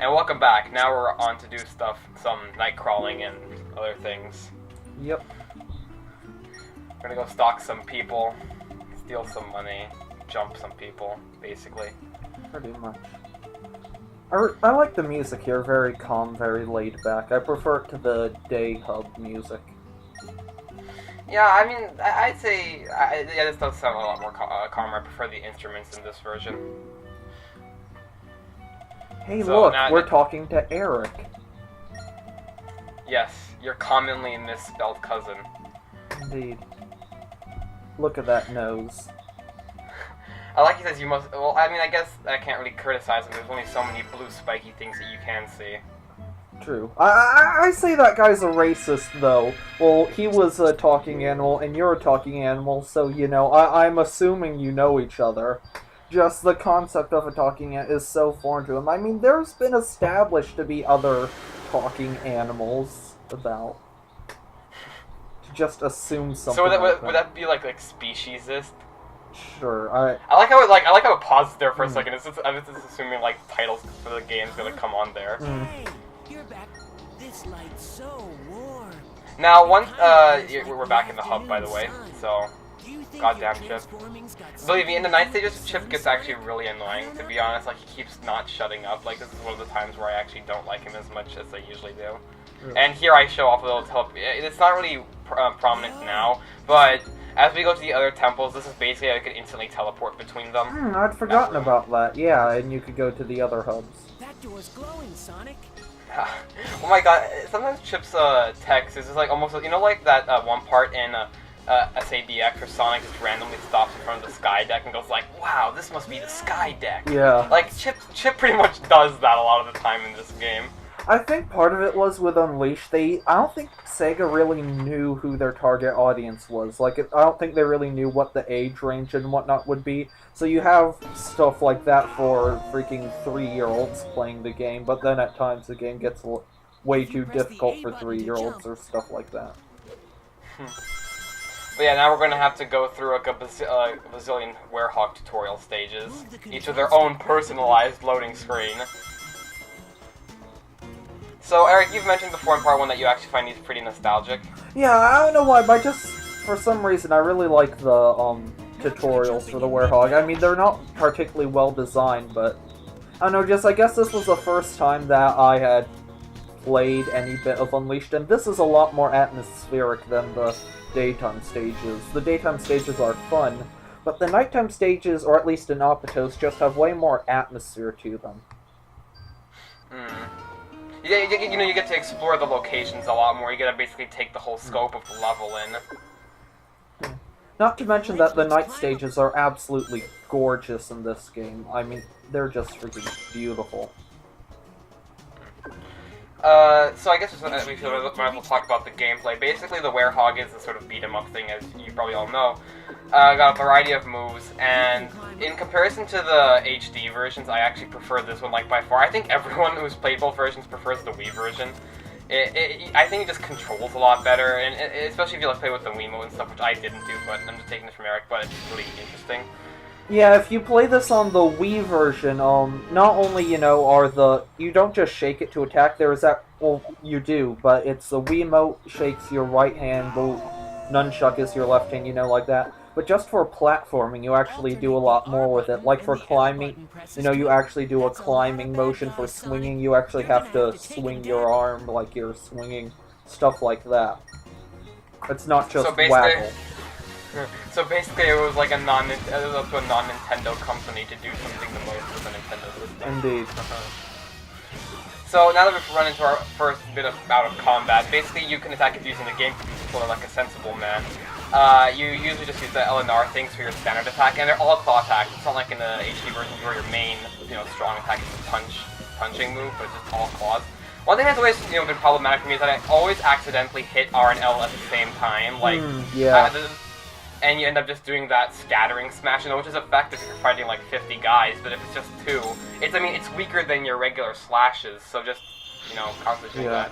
And welcome back. Now we're on to do stuff, some night crawling and other things. Yep. We're gonna go stalk some people, steal some money, jump some people, basically. Pretty much. I like the music here, very calm, very laid back. I prefer it to the day hub music. Yeah, I mean, I'd say, yeah, this does sound a lot more calmer. I prefer the instruments in this version. Hey, So, look, now we're talking to Eric. Yes, your commonly misspelled cousin. Indeed. Look at that nose. I like he says you must, well, I mean, I guess I can't really criticize him. There's only so many blue spiky things that you can see. True. I say that guy's a racist, though. Well, he was a talking animal, and you're a talking animal, so, you know, I'm assuming you know each other. Just the concept of a talking ant is so foreign to him. I mean, there's been established to be other talking animals about. To just assume something. So would would that be like speciesist? Sure. I like how it pauses there for a second. I was just assuming like titles for the game's gonna come on there. Hey, you're back. This light's so warm. Now, we're back in the hub, by the way. So, goddamn Chip. Believe me, in the night stages, Chip gets actually really annoying. To be honest, like he keeps not shutting up. Like this is one of the times where I actually don't like him as much as I usually do. Really? And here I show off a little It's not really prominent now, but as we go to the other temples, this is basically I could instantly teleport between them. I'd forgotten about that. Yeah, and you could go to the other hubs. That door's glowing, Sonic. Oh my god, sometimes Chip's text is just like almost, you know, like that one part in SADX where Sonic just randomly stops in front of the Sky Deck and goes like, wow, this must be the Sky Deck. Yeah. Like, Chip pretty much does that a lot of the time in this game. I think part of it was with Unleashed. I don't think Sega really knew who their target audience was. Like, I don't think they really knew what the age range and whatnot would be. So you have stuff like that for freaking 3-year-olds playing the game, but then at times the game gets way too difficult for 3-year-olds or stuff like that. But yeah, now we're going to have to go through like a bazillion Werehog tutorial stages, each with their own personalized loading screen. So, Eric, you've mentioned before in part 1 that you actually find these pretty nostalgic. Yeah, I don't know why, but just for some reason I really like the tutorials for the Werehog. I mean, they're not particularly well designed, but I don't know, I guess this was the first time that I had played any bit of Unleashed, and this is a lot more atmospheric than the daytime stages. The daytime stages are fun, but the nighttime stages, or at least in Apatos, just have way more atmosphere to them. You get to explore the locations a lot more. You get to basically take the whole scope of the level in. Not to mention that the night stages are absolutely gorgeous in this game. I mean, they're just freaking beautiful. So I guess we might as well talk about the gameplay. Basically, the Werehog is a sort of beat-em-up thing, as you probably all know. Got a variety of moves, and in comparison to the HD versions, I actually prefer this one, like, by far. I think everyone who's played both versions prefers the Wii version. I think it just controls a lot better, and especially if you like play with the Wiimote and stuff, which I didn't do, but I'm just taking this from Eric, but it's really interesting. Yeah, if you play this on the Wii version, not only, you don't just shake it to attack, well, you do, but it's the Wiimote shakes your right hand, the nunchuck is your left hand, like that. But just for platforming, you actually do a lot more with it. Like for climbing, you actually do a climbing motion. For swinging, you actually have to swing your arm like you're swinging, stuff like that. It's not just waggle. So basically, it was like up to a non-Nintendo company to do something the most with a Nintendo system. Indeed. So now that we've run into our first bit of bout of combat, basically you can attack it using the game controller like a sensible man. You usually just use the LNR things for your standard attack, and they're all claw attacks. It's not like in the HD version where your main, strong attack is a punching move, but it's just all claws. One thing that's always, been problematic for me is that I always accidentally hit R and L at the same time, like, and you end up just doing that scattering smash, which is effective if you're fighting like 50 guys, but if it's just 2, it's weaker than your regular slashes, so just, constantly do that.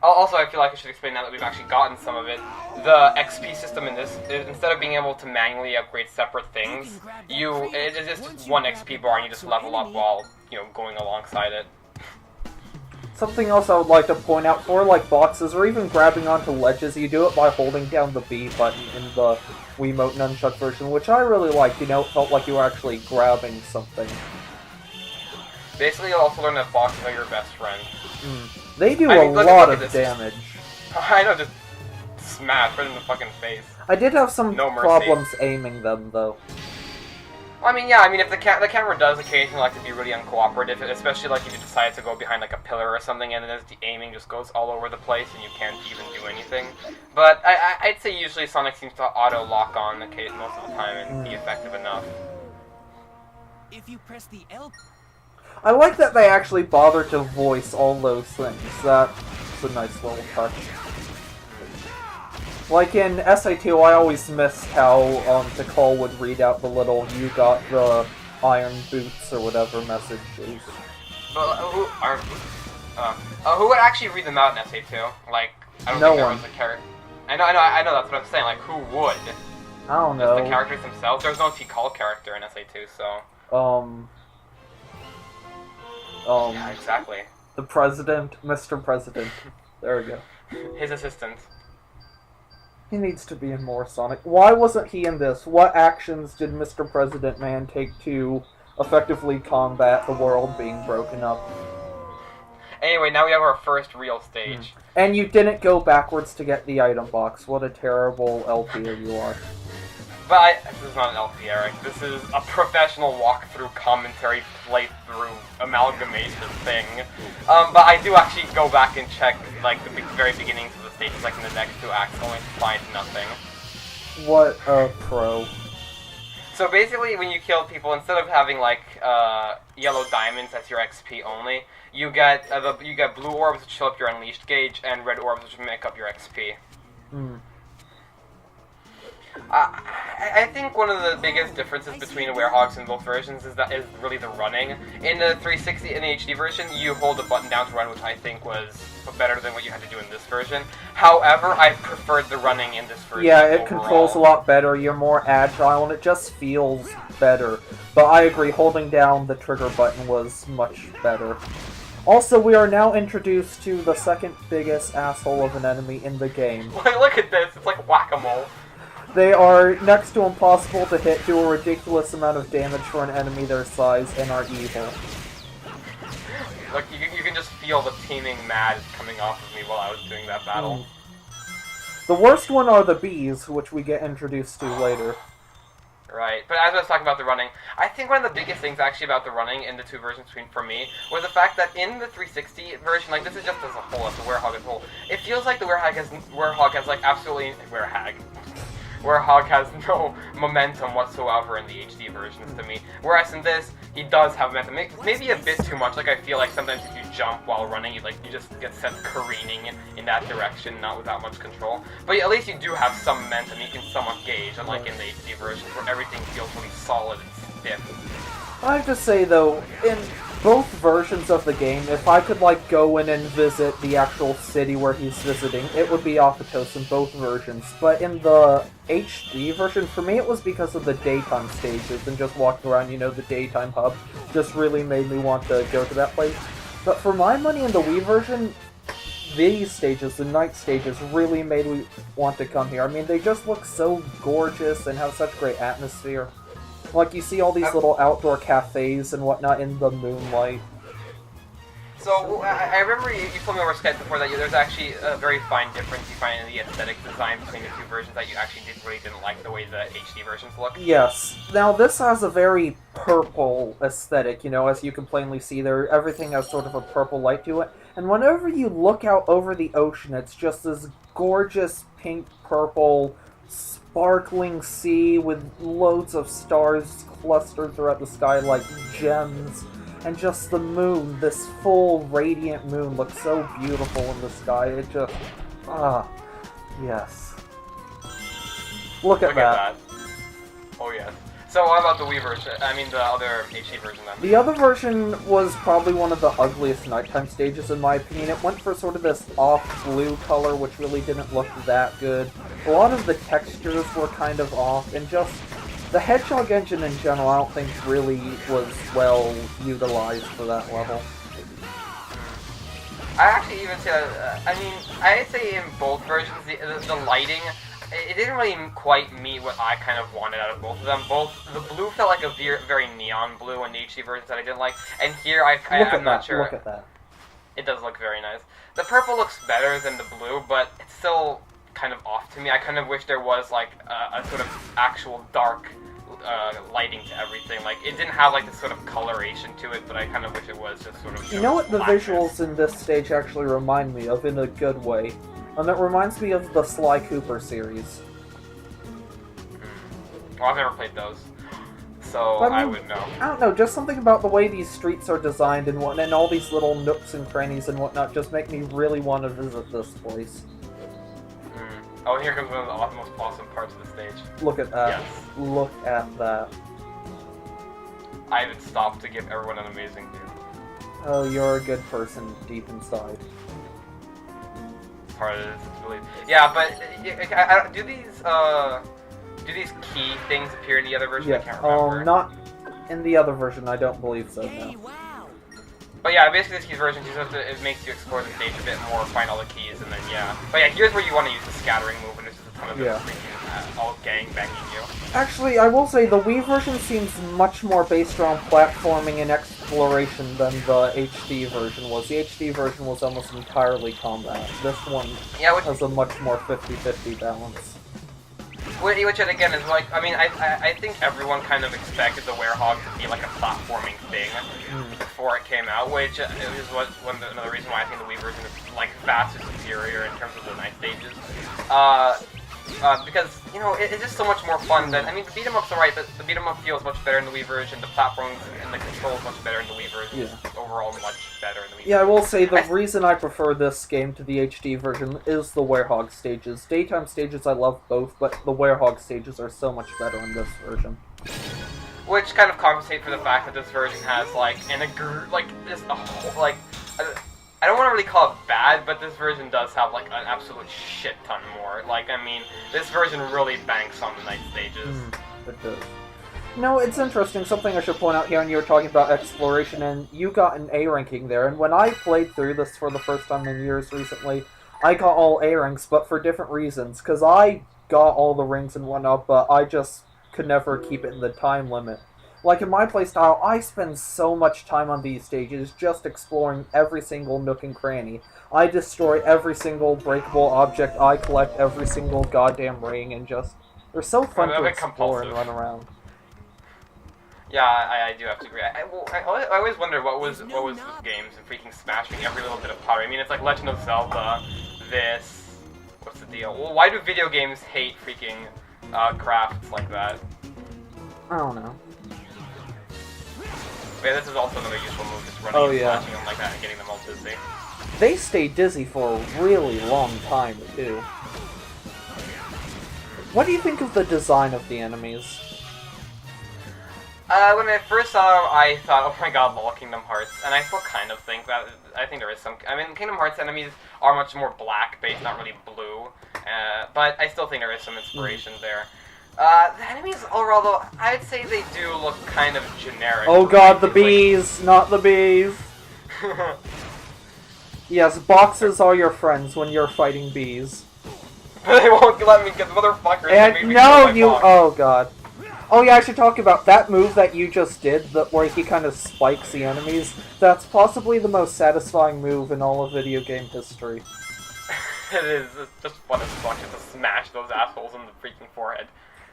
Also, I feel like I should explain now that we've actually gotten some of it. The XP system in this, instead of being able to manually upgrade separate things, it is just one XP bar and you just level up while, going alongside it. Something else I would like to point out, for like boxes or even grabbing onto ledges, you do it by holding down the B button in the Wiimote Nunchuck version, which I really liked. You know, it felt like you were actually grabbing something. Basically, you'll also learn that boxes are your best friend. They do I mean, a look lot at of this. damage. I know, just smash right in the fucking face. I did have some No mercy. problems aiming them, though. I mean, yeah, I mean, if the camera does occasionally like to be really uncooperative, especially like if you decide to go behind like a pillar or something, and then the aiming just goes all over the place and you can't even do anything. But I'd say usually Sonic seems to auto lock on the case most of the time and be effective enough. If you press the L. I like that they actually bother to voice all those things. That's a nice little touch. Like in SA2, I always missed how Tikal would read out the little "you got the iron boots" or whatever messages. But who would actually read them out in SA2? Like, I don't think there was a character. I know. That's what I'm saying. Like, who would? I don't know. Just the characters themselves. There's no Tikal character in SA2, so. Yeah, exactly. The president, Mr. President. There we go. His assistant. He needs to be in more Sonic. Why wasn't he in this? What actions did Mr. President Man take to effectively combat the world being broken up? Anyway, now we have our first real stage. And you didn't go backwards to get the item box. What a terrible LPer you are. But this is not an LP, Eric. This is a professional walkthrough, commentary, playthrough, amalgamation thing. But I do actually go back and check, like, the very beginnings of the stages, like in the next two acts, only to find nothing. What a pro. So basically, when you kill people, instead of having, like, yellow diamonds as your XP only, you get blue orbs which fill up your unleashed gauge, and red orbs which make up your XP. I think one of the biggest differences between Werehogs in both versions is really the running. In the 360 in the HD version, you hold the button down to run, which I think was better than what you had to do in this version. However, I preferred the running in this version. Yeah, it overall. controls a lot better, you're more agile, and it just feels better. But I agree, holding down the trigger button was much better. Also, we are now introduced to the second biggest asshole of an enemy in the game. Look at this, it's like whack-a-mole. They are next to impossible to hit, do a ridiculous amount of damage for an enemy their size, and are evil. Look, you can just feel the teeming mad coming off of me while I was doing that battle. The worst one are the bees, which we get introduced to later. Right, but as I was talking about the running, I think one of the biggest things actually about the running in the two versions for me was the fact that in the 360 version, like this is just as a whole, as the Werehog as a whole, it feels like the Werehog has like absolutely Werehog has no momentum whatsoever in the HD versions to me. Whereas in this, he does have momentum. Maybe a bit too much. Like I feel like sometimes if you jump while running, you just get sent careening in that direction, not without much control. But at least you do have some momentum. You can somewhat gauge, unlike in the HD versions where everything feels really solid and stiff. I have to say though, in both versions of the game, if I could like go in and visit the actual city where he's visiting, it would be Apatow in both versions. But in the HD version, for me it was because of the daytime stages and just walking around, you know, the daytime hub just really made me want to go to that place. But for my money in the Wii version, these stages, the night stages, really made me want to come here. I mean, they just look so gorgeous and have such great atmosphere. Like, you see all these little outdoor cafes and whatnot in the moonlight. So, I remember you told me over Skype before that there's actually a very fine difference you find in the aesthetic design between the two versions, that you actually really didn't like the way the HD versions look. Yes. Now, this has a very purple aesthetic, you know, as you can plainly see there. Everything has sort of a purple light to it. And whenever you look out over the ocean, it's just this gorgeous pink-purple sparkling sea with loads of stars clustered throughout the sky like gems. And just the moon, this full radiant moon, looks so beautiful in the sky. It just... yes. Look at that. Oh yes. So what about the Wii version? I mean the other HD version then? The other version was probably one of the ugliest nighttime stages in my opinion. It went for sort of this off blue color, which really didn't look that good. A lot of the textures were kind of off, and just the Hedgehog engine in general I don't think really was well utilized for that level. I actually even say that, I mean, I'd say in both versions, the lighting, it didn't really quite meet what I kind of wanted out of both of them. The blue felt like a very neon blue in the HD versions that I didn't like, and here I'm not sure. Look at that. It does look very nice. The purple looks better than the blue, but it's still kind of off to me. I kind of wish there was like a sort of actual dark lighting to everything. Like, it didn't have like this sort of coloration to it, but I kind of wish it was just sort of... You know what the blackness. visuals in this stage actually remind me of in a good way? It reminds me of the Sly Cooper series. Well, I've never played those, so But I would know. I don't know, just something about the way these streets are designed and whatnot, and all these little nooks and crannies and whatnot just make me really want to visit this place. Oh, here comes one of the most awesome parts of the stage. Look at that. Yes. Look at that. I haven't stopped to give everyone an amazing view. Oh, you're a good person deep inside. Part of this is really... Yeah, but do these key things appear in the other version? I can't remember. Not in the other version, I don't believe so, Hey, no. wow. But yeah, basically this key version, it makes you explore the stage a bit more, find all the keys, and then yeah. But yeah, here's where you want to use the scattering move, and there's just a ton of them freaking all gang banging you. Actually, I will say the Wii version seems much more based around platforming and exploration than the HD version was. The HD version was almost entirely combat. This one has a much more 50-50 balance. Which again is like, I mean, I think everyone kind of expected the Werehog to be like a platforming thing before it came out, which is another reason why I think the Wii version is like vastly superior in terms of the night stages. Because, you know, it's just so much more fun than, I mean, the beat-em-up's alright, but the beat-em-up feels much better in the Wii version, the platforms and the controls much better in the Wii version, it's overall much better in the Wii version. Yeah, I will say the reason I prefer this game to the HD version is the Werehog stages. Daytime stages I love both, but the Werehog stages are so much better in this version. Which kind of compensate for the fact that this version has, like, just a whole, like, I don't want to really call it bad, but this version does have, like, an absolute shit ton more. Like, I mean, this version really banks on the night stages. It does. No, it's interesting. Something I should point out here, and you were talking about exploration, and you got an A ranking there. And when I played through this for the first time in years recently, I got all A ranks, but for different reasons. Because I got all the rings and whatnot, but I just could never keep it in the time limit. Like, in my playstyle, I spend so much time on these stages just exploring every single nook and cranny. I destroy every single breakable object, I collect every single goddamn ring, and just... They're so fun to explore and run around. Yeah, I do have to agree. I always wonder what was with games and freaking smashing every little bit of pottery. I mean, it's like Legend of Zelda, this... What's the deal? Well, why do video games hate freaking crafts like that? I don't know. But yeah, this is also another useful move, just running and smashing them like that and getting them all dizzy. They stay dizzy for a really long time, too. What do you think of the design of the enemies? When I first saw them, I thought, oh my god, lol, Kingdom Hearts. And I still kind of think that, I think there is some, I mean, Kingdom Hearts enemies are much more black-based, not really blue. But I still think there is some inspiration there. The enemies overall, though, I'd say they do look kind of generic. Oh god, the bees! Not the bees! Yes, boxes are your friends when you're fighting bees. They won't let me get the motherfuckers. And no, you. Oh god. Oh yeah, I should talk about that move that you just did, where he kind of spikes the enemies. That's possibly the most satisfying move in all of video game history. It is. It's just fun as fuck to smash those assholes in the freaking forehead.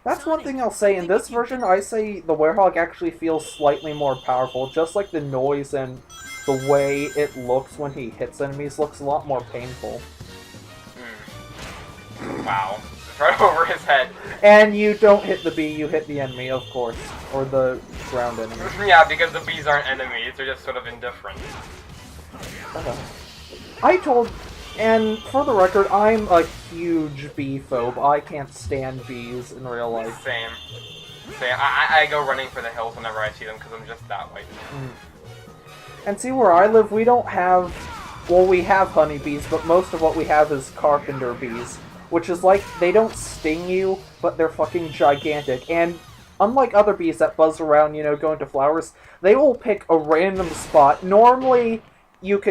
That's one thing I'll say. In this version, I say the Werehog actually feels slightly more powerful. Just like the noise and the way it looks when he hits enemies looks a lot more painful. Wow. It's right over his head. And you don't hit the bee, you hit the enemy, of course. Or the ground enemy. Yeah, because the bees aren't enemies, they're just sort of indifferent. And for the record, I'm a huge bee phobe. I can't stand bees in real life. Same. I go running for the hills whenever I see them because I'm just that way. And see, where I live, we don't have... Well, we have honeybees, but most of what we have is carpenter bees. Which is like, they don't sting you, but they're fucking gigantic. And unlike other bees that buzz around, you know, go into flowers, they will pick a random spot. Normally, you can